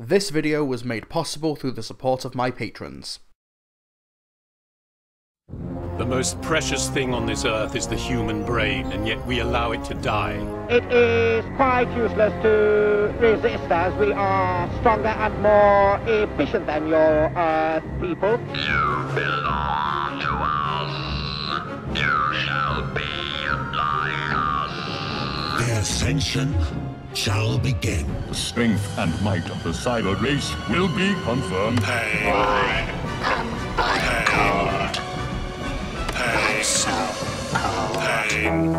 This video was made possible through the support of my patrons. The most precious thing on this earth is the human brain, and yet we allow it to die. It is quite useless to resist, as we are stronger and more efficient than your Earth people. You belong to us. You shall be like us. The ascension shall begin. The strength and might of the cyber race will be confirmed. Pain. I am by God. Pain. So cold. Pain.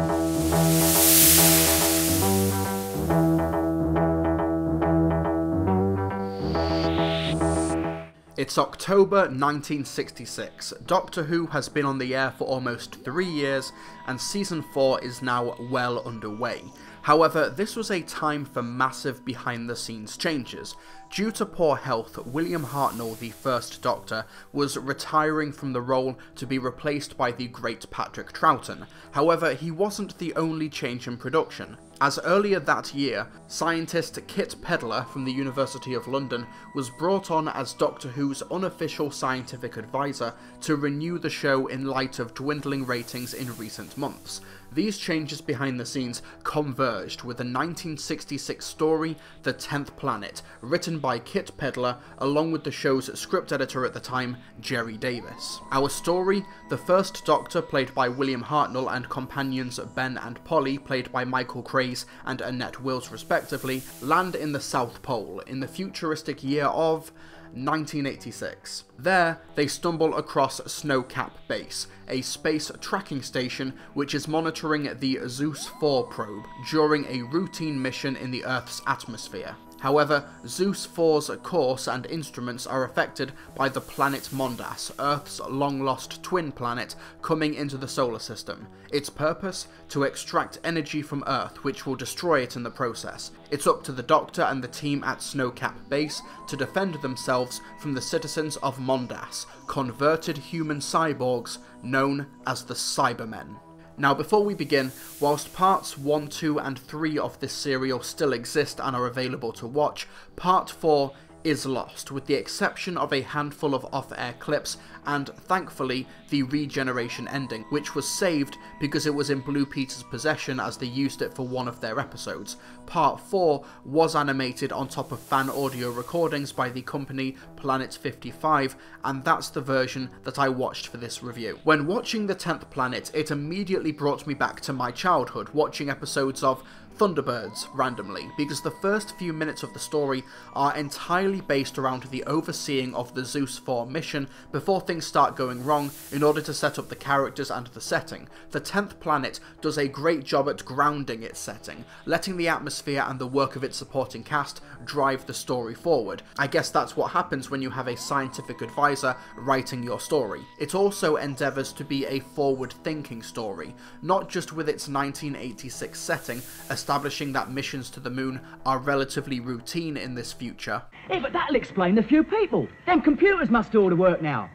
It's October 1966. Doctor Who has been on the air for almost 3 years, and Season 4 is now well underway. However, this was a time for massive behind-the-scenes changes. Due to poor health, William Hartnell, the first Doctor, was retiring from the role to be replaced by the great Patrick Troughton. However, he wasn't the only change in production, as earlier that year, scientist Kit Pedler from the University of London was brought on as Doctor Who's unofficial scientific advisor to renew the show in light of dwindling ratings in recent months. These changes behind the scenes converged with the 1966 story The 10th Planet, written by Kit Pedler along with the show's script editor at the time, Gerry Davis. Our story, the first Doctor played by William Hartnell and companions Ben and Polly played by Michael Craze and Annette Wills respectively, land in the South Pole in the futuristic year of 1986. There, they stumble across Snowcap Base, a space tracking station which is monitoring the Zeus 4 probe during a routine mission in the Earth's atmosphere. However, Zeus 4's course and instruments are affected by the planet Mondas, Earth's long-lost twin planet, coming into the solar system. Its purpose? To extract energy from Earth, which will destroy it in the process. It's up to the Doctor and the team at Snowcap Base to defend themselves from the citizens of Mondas, converted human cyborgs known as the Cybermen. Now before we begin, whilst parts 1, 2 and 3 of this serial still exist and are available to watch, part 4 is lost, with the exception of a handful of off-air clips and, thankfully, the regeneration ending, which was saved because it was in Blue Peter's possession as they used it for one of their episodes. Part 4 was animated on top of fan audio recordings by the company Planet 55, and that's the version that I watched for this review. When watching The 10th Planet, it immediately brought me back to my childhood, watching episodes of Thunderbirds randomly, because the first few minutes of the story are entirely based around the overseeing of the Zeus 4 mission before things start going wrong in order to set up the characters and the setting. The 10th Planet does a great job at grounding its setting, letting the atmosphere and the work of its supporting cast drive the story forward. I guess that's what happens when you have a scientific advisor writing your story. It also endeavours to be a forward-thinking story, not just with its 1986 setting, establishing that missions to the moon are relatively routine in this future. Hey, but that'll explain the few people. Them computers must do all the work now.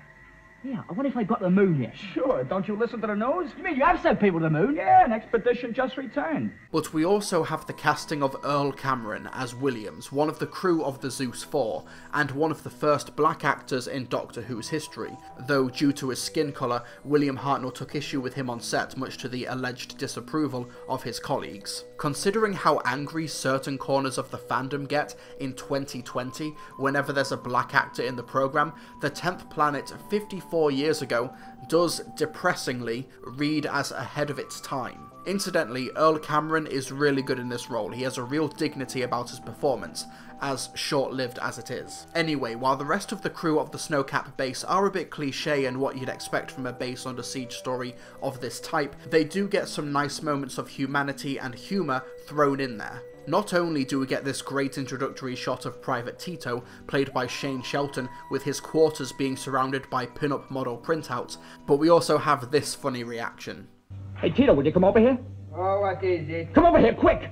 Yeah, I wonder if they've got to the moon yet. Sure, don't you listen to the news? You mean you have sent people to the moon? Yeah, an expedition just returned. But we also have the casting of Earl Cameron as Williams, one of the crew of the Zeus 4, and one of the first black actors in Doctor Who's history, though due to his skin colour, William Hartnell took issue with him on set, much to the alleged disapproval of his colleagues. Considering how angry certain corners of the fandom get in 2020 whenever there's a black actor in the programme, The 10th Planet 54 years ago does, depressingly, read as ahead of its time. Incidentally, Earl Cameron is really good in this role. He has a real dignity about his performance, as short-lived as it is. Anyway, while the rest of the crew of the Snowcap Base are a bit cliché and what you'd expect from a base under siege story of this type, they do get some nice moments of humanity and humour thrown in there. Not only do we get this great introductory shot of Private Tito, played by Shane Shelton, with his quarters being surrounded by pin-up model printouts, but we also have this funny reaction. Hey, Tito, would you come over here? Oh, what is it? Come over here, quick!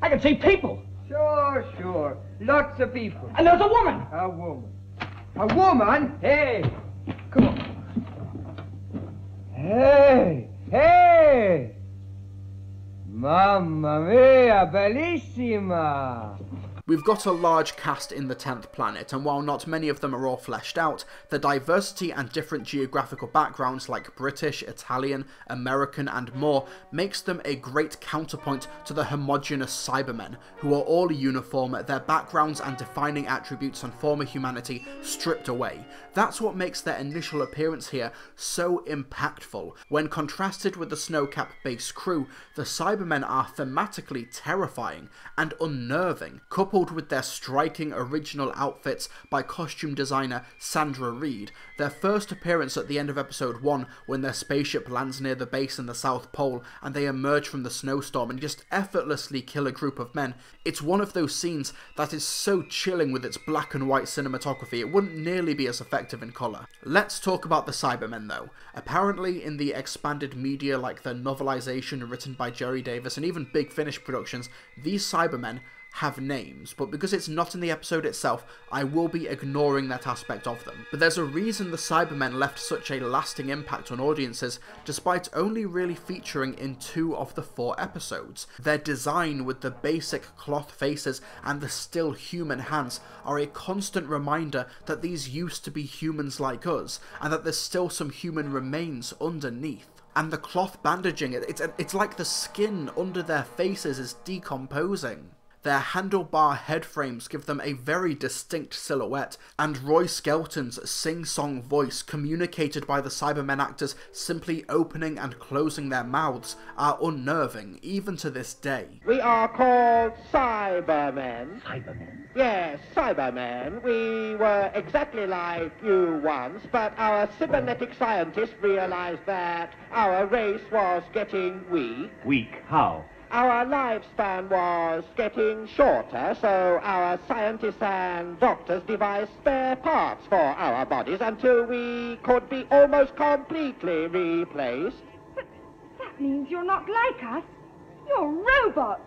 I can see people! Sure. Lots of people. And there's a woman! A woman. A woman? Hey! Come on. Hey! Mamma mia, bellissima! We've got a large cast in the 10th planet, and while not many of them are all fleshed out, the diversity and different geographical backgrounds like British, Italian, American and more makes them a great counterpoint to the homogeneous Cybermen, who are all uniform, their backgrounds and defining attributes and former humanity stripped away. That's what makes their initial appearance here so impactful. When contrasted with the Snowcap base crew, the Cybermen are thematically terrifying and unnerving, coupled with their striking original outfits by costume designer Sandra Reed. Their first appearance at the end of episode 1, when their spaceship lands near the base in the South Pole and they emerge from the snowstorm and just effortlessly kill a group of men. It's one of those scenes that is so chilling with its black and white cinematography, it wouldn't nearly be as effective in colour. Let's talk about the Cybermen though. Apparently in the expanded media like the novelization written by Jerry Davis and even Big Finish Productions, these Cybermen have names, but because it's not in the episode itself, I will be ignoring that aspect of them. But there's a reason the Cybermen left such a lasting impact on audiences, despite only really featuring in 2 of the 4 episodes. Their design with the basic cloth faces and the still human hands are a constant reminder that these used to be humans like us, and that there's still some human remains underneath. And the cloth bandaging, it's like the skin under their faces is decomposing. Their handlebar head frames give them a very distinct silhouette, and Roy Skelton's sing-song voice, communicated by the Cybermen actors simply opening and closing their mouths, are unnerving, even to this day. We are called Cybermen. Cybermen? Yes, Cybermen. We were exactly like you once, but our cybernetic scientists realized that our race was getting weak. Weak? How? Our lifespan was getting shorter, so our scientists and doctors devised spare parts for our bodies until we could be almost completely replaced. But that means you're not like us. You're robots.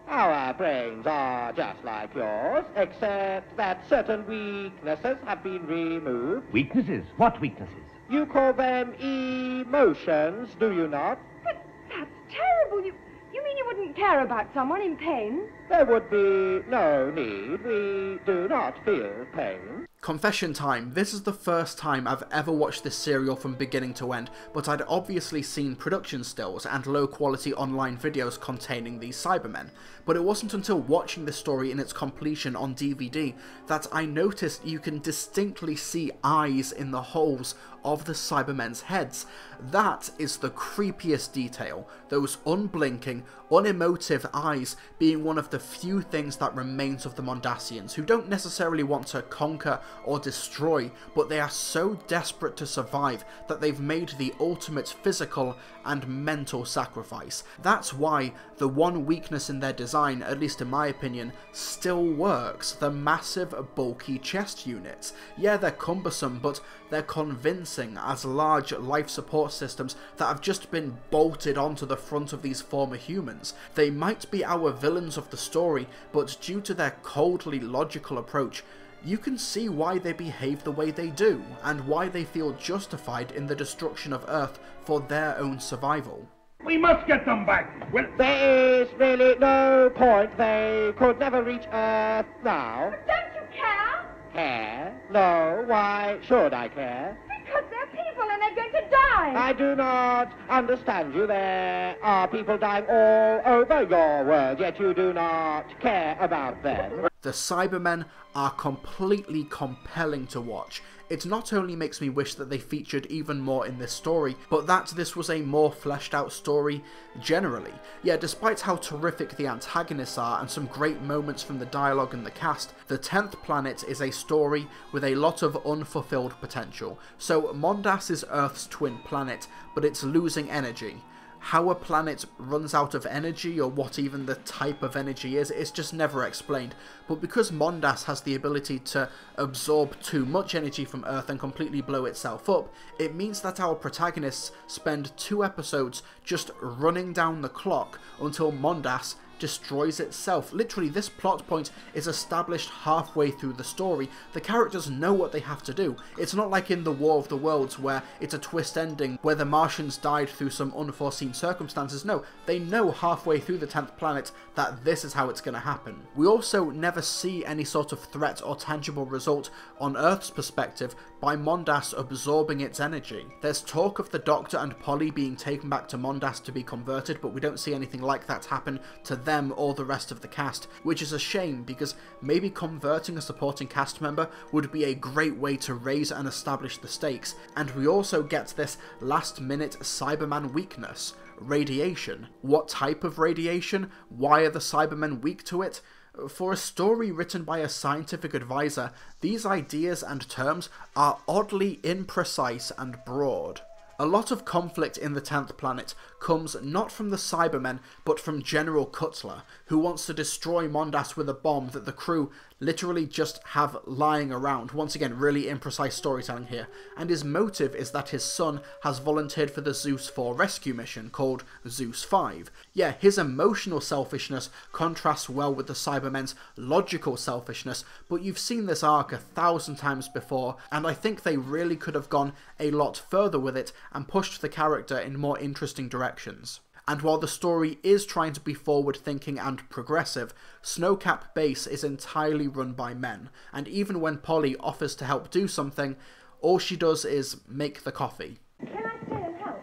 Our brains are just like yours, except that certain weaknesses have been removed. Weaknesses? What weaknesses? You call them emotions, do you not? But that's terrible. You mean you wouldn't care about someone in pain? There would be no need. We do not feel pain. Confession time. This is the first time I've ever watched this serial from beginning to end, but I'd obviously seen production stills and low quality online videos containing these Cybermen. But it wasn't until watching the story in its completion on DVD that I noticed you can distinctly see eyes in the holes of the Cybermen's heads. That is the creepiest detail, those unblinking, unemotive eyes being one of the few things that remains of the Mondasians, who don't necessarily want to conquer or destroy, but they are so desperate to survive that they've made the ultimate physical and mental sacrifice. That's why the one weakness in their design, at least in my opinion, still works: the massive bulky chest units. Yeah, they're cumbersome, but they're convincing as large life support systems that have just been bolted onto the front of these former humans. They might be our villains of the story, but due to their coldly logical approach, you can see why they behave the way they do, and why they feel justified in the destruction of Earth for their own survival. We must get them back. Well, There is really no point. They could never reach Earth now. But don't you care? Care? No, why should I care? Because they're people and they're going to die. I do not understand you. There are people dying all over your world, yet you do not care about them. The Cybermen are completely compelling to watch. It not only makes me wish that they featured even more in this story, but that this was a more fleshed out story generally. Yeah, despite how terrific the antagonists are and some great moments from the dialogue and the cast, the 10th Planet is a story with a lot of unfulfilled potential. So Mondas is Earth's twin planet, but it's losing energy. How a planet runs out of energy, or what even the type of energy is, it's just never explained. But because Mondas has the ability to absorb too much energy from Earth and completely blow itself up, it means that our protagonists spend 2 episodes just running down the clock until Mondas destroys itself. Literally, this plot point is established halfway through the story. The characters know what they have to do. It's not like in the War of the Worlds where it's a twist ending where the Martians died through some unforeseen circumstances. No, they know halfway through the 10th planet that this is how it's going to happen. We also never see any sort of threat or tangible result on Earth's perspective by Mondas absorbing its energy. There's talk of the Doctor and Polly being taken back to Mondas to be converted, but we don't see anything like that happen to them or the rest of the cast, which is a shame because maybe converting a supporting cast member would be a great way to raise and establish the stakes. And we also get this last minute Cyberman weakness. Radiation. What type of radiation? Why are the Cybermen weak to it? For a story written by a scientific advisor, these ideas and terms are oddly imprecise and broad. A lot of conflict in the 10th planet comes not from the Cybermen, but from General Cutler, who wants to destroy Mondas with a bomb that the crew literally just have lying around. Once again, really imprecise storytelling here. And his motive is that his son has volunteered for the Zeus 4 rescue mission, called Zeus 5. Yeah, his emotional selfishness contrasts well with the Cybermen's logical selfishness, but you've seen this arc 1,000 times before, and I think they really could have gone a lot further with it and pushed the character in more interesting directions. And while the story is trying to be forward-thinking and progressive, Snowcap Base is entirely run by men, and even when Polly offers to help do something, all she does is make the coffee. Can I stay and help?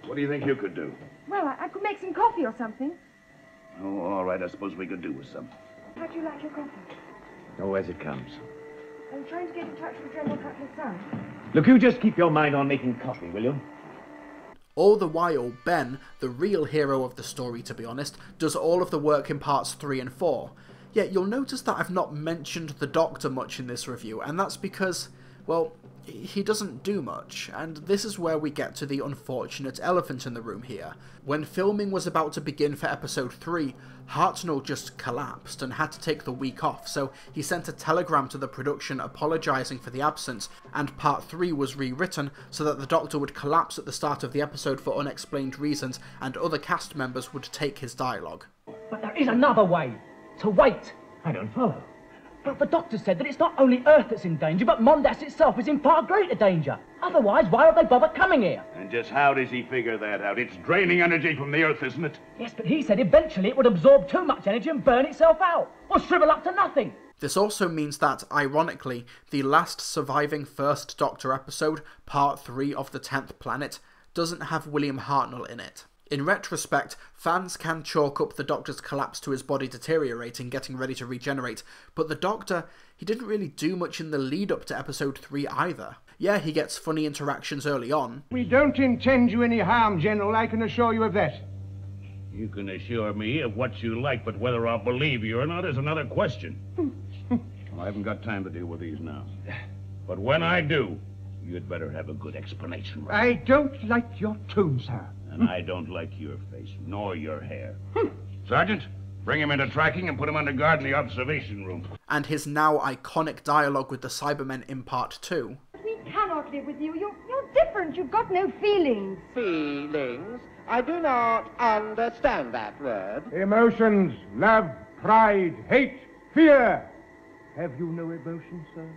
What do you think you could do? Well, I could make some coffee or something. Oh, all right, I suppose we could do with some. How do you like your coffee? Oh, as it comes. I'm trying to get in touch with General Cutler's son. Look, you just keep your mind on making coffee, will you? All the while, Ben, the real hero of the story to be honest, does all of the work in parts 3 and 4. Yet you'll notice that I've not mentioned the Doctor much in this review, and that's because, well, he doesn't do much, and this is where we get to the unfortunate elephant in the room here. When filming was about to begin for episode 3, Hartnell just collapsed and had to take the week off, so he sent a telegram to the production apologising for the absence, and part 3 was rewritten so that the Doctor would collapse at the start of the episode for unexplained reasons, and other cast members would take his dialogue. But there is another way. To wait. I don't follow. But the Doctor said that it's not only Earth that's in danger, but Mondas itself is in far greater danger. Otherwise, why would they bother coming here? And just how does he figure that out? It's draining energy from the Earth, isn't it? Yes, but he said eventually it would absorb too much energy and burn itself out, or shrivel up to nothing. This also means that, ironically, the last surviving First Doctor episode, Part 3 of the 10th Planet, doesn't have William Hartnell in it. In retrospect, fans can chalk up the Doctor's collapse to his body deteriorating, getting ready to regenerate, but the Doctor, he didn't really do much in the lead up to episode 3 either. Yeah, he gets funny interactions early on. We don't intend you any harm, General, I can assure you of that. You can assure me of what you like, but whether I'll believe you or not is another question. Well, I haven't got time to deal with these now. But when I do, you'd better have a good explanation. I don't like your tone, sir. And I don't like your face, nor your hair. Sergeant, bring him into tracking and put him under guard in the observation room. And his now iconic dialogue with the Cybermen in part 2. We cannot live with you. You're different. You've got no feelings. Feelings? I do not understand that word. Emotions, love, pride, hate, fear. Have you no emotions, sir?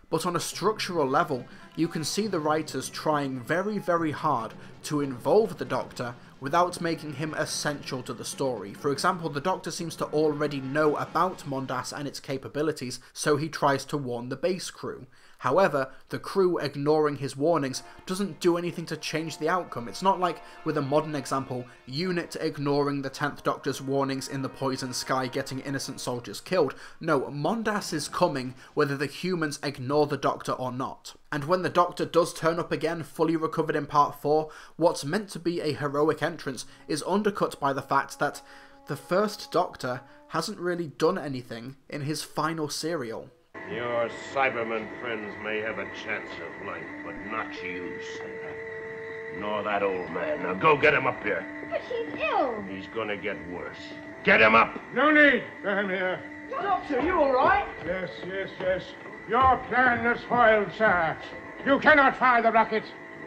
But on a structural level, you can see the writers trying very, very hard to involve the Doctor without making him essential to the story. For example, the Doctor seems to already know about Mondas and its capabilities, so he tries to warn the base crew. However, the crew ignoring his warnings doesn't do anything to change the outcome. It's not like, with a modern example, UNIT ignoring the 10th Doctor's warnings in the Poison Sky getting innocent soldiers killed. No, Mondas is coming whether the humans ignore the Doctor or not. And when the Doctor does turn up again, fully recovered in part 4, what's meant to be a heroic entrance is undercut by the fact that the First Doctor hasn't really done anything in his final serial. Your Cyberman friends may have a chance of life, but not you, Sarah. Nor that old man. Now go get him up here. But he's ill. He's gonna get worse. Get him up! No need. Let him here. Doctor, you all right? Yes. Your plan is foiled, sir. You cannot fire the rocket.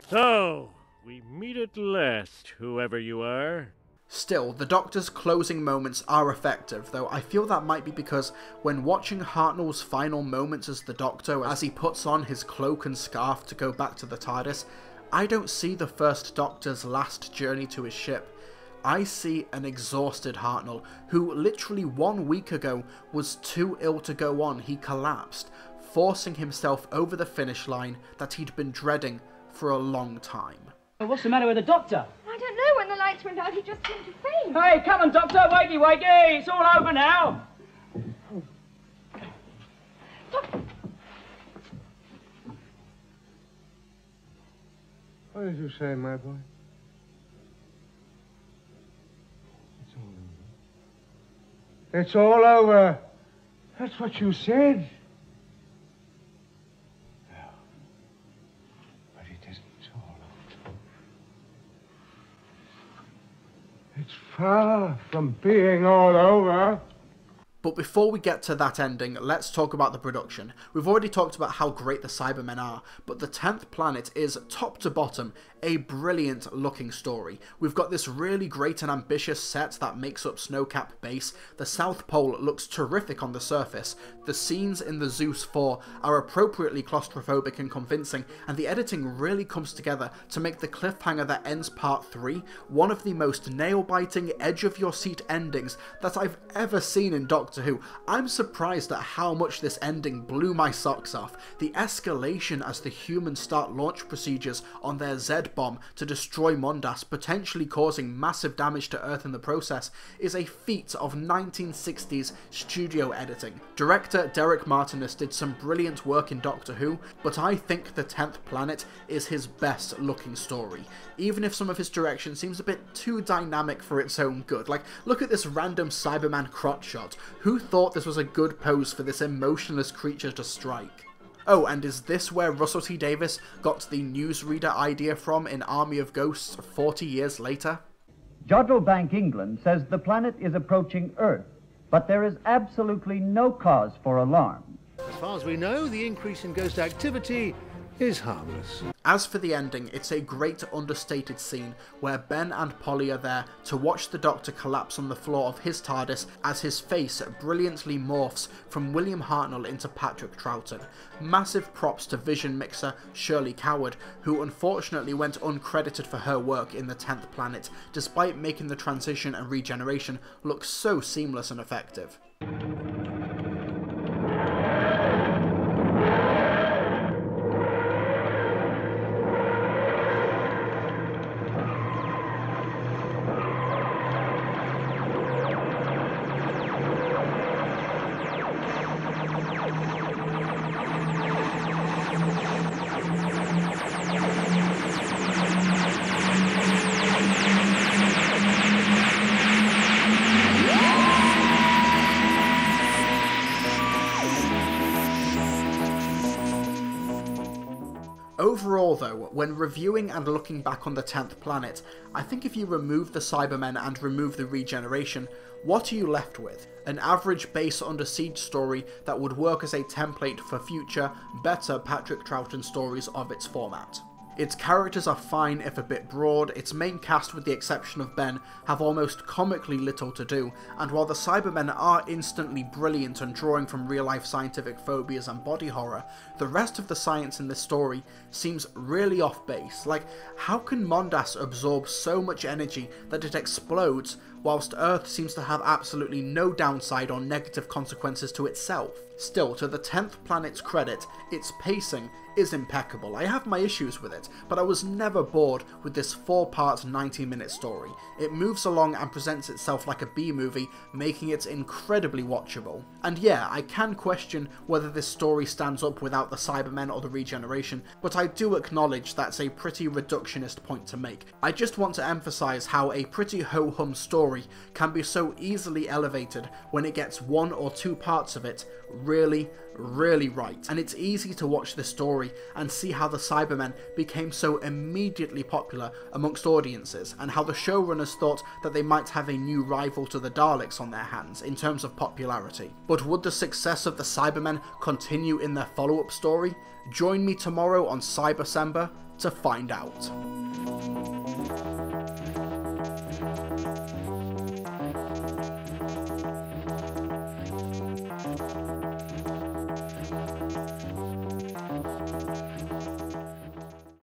So, we meet at last, whoever you are. Still, the Doctor's closing moments are effective, though I feel that might be because when watching Hartnell's final moments as the Doctor, as he puts on his cloak and scarf to go back to the TARDIS, I don't see the First Doctor's last journey to his ship. I see an exhausted Hartnell, who literally 1 week ago was too ill to go on. He collapsed, forcing himself over the finish line that he'd been dreading for a long time. What's the matter with the Doctor? I don't know. When the lights went out, he just seemed to faint. Hey, come on, Doctor. Wakey, wakey. It's all over now. What did you say, my boy? It's all over. That's what you said. No. But it isn't all over. It's far from being all over. But before we get to that ending, let's talk about the production. We've already talked about how great the Cybermen are, but the 10th Planet is, top to bottom, a brilliant looking story. We've got this really great and ambitious set that makes up Snowcap Base. The South Pole looks terrific on the surface. The scenes in the Zeus 4 are appropriately claustrophobic and convincing, and the editing really comes together to make the cliffhanger that ends Part 3 one of the most nail-biting, edge-of-your-seat endings that I've ever seen in Doctor Who. I'm surprised at how much this ending blew my socks off. The escalation as the humans start launch procedures on their Z-bomb to destroy Mondas, potentially causing massive damage to Earth in the process, is a feat of 1960s studio editing. Director Derek Martinus did some brilliant work in Doctor Who, but I think the 10th Planet is his best looking story, even if some of his direction seems a bit too dynamic for its own good. Like, look at this random Cyberman crotch shot. Who thought this was a good pose for this emotionless creature to strike? Oh, and is this where Russell T Davies got the newsreader idea from in Army of Ghosts 40 years later? Jodrell Bank England says the planet is approaching Earth, but there is absolutely no cause for alarm. As far as we know, the increase in ghost activity is harmless. As for the ending, it's a great understated scene where Ben and Polly are there to watch the Doctor collapse on the floor of his TARDIS as his face brilliantly morphs from William Hartnell into Patrick Troughton. Massive props to Vision Mixer Shirley Coward, who unfortunately went uncredited for her work in the 10th Planet, despite making the transition and regeneration look so seamless and effective. Overall though, when reviewing and looking back on the 10th Planet, I think if you remove the Cybermen and remove the regeneration, what are you left with? An average base Under Siege story that would work as a template for future, better Patrick Troughton stories of its format. Its characters are fine if a bit broad, its main cast with the exception of Ben have almost comically little to do, and while the Cybermen are instantly brilliant and drawing from real-life scientific phobias and body horror, the rest of the science in this story seems really off base. Like, how can Mondas absorb so much energy that it explodes, whilst Earth seems to have absolutely no downside or negative consequences to itself? Still, to the 10th Planet's credit, its pacing is impeccable. I have my issues with it, but I was never bored with this 4-part 90-minute story. It moves along and presents itself like a B-movie, making it incredibly watchable. And yeah, I can question whether this story stands up without the Cybermen or the regeneration, but I do acknowledge that's a pretty reductionist point to make. I just want to emphasize how a pretty ho-hum story can be so easily elevated when it gets 1 or 2 parts of it really right. And it's easy to watch this story and see how the Cybermen became so immediately popular amongst audiences, and how the showrunners thought that they might have a new rival to the Daleks on their hands in terms of popularity. But would the success of the Cybermen continue in their follow-up story? Join me tomorrow on Cybersember to find out.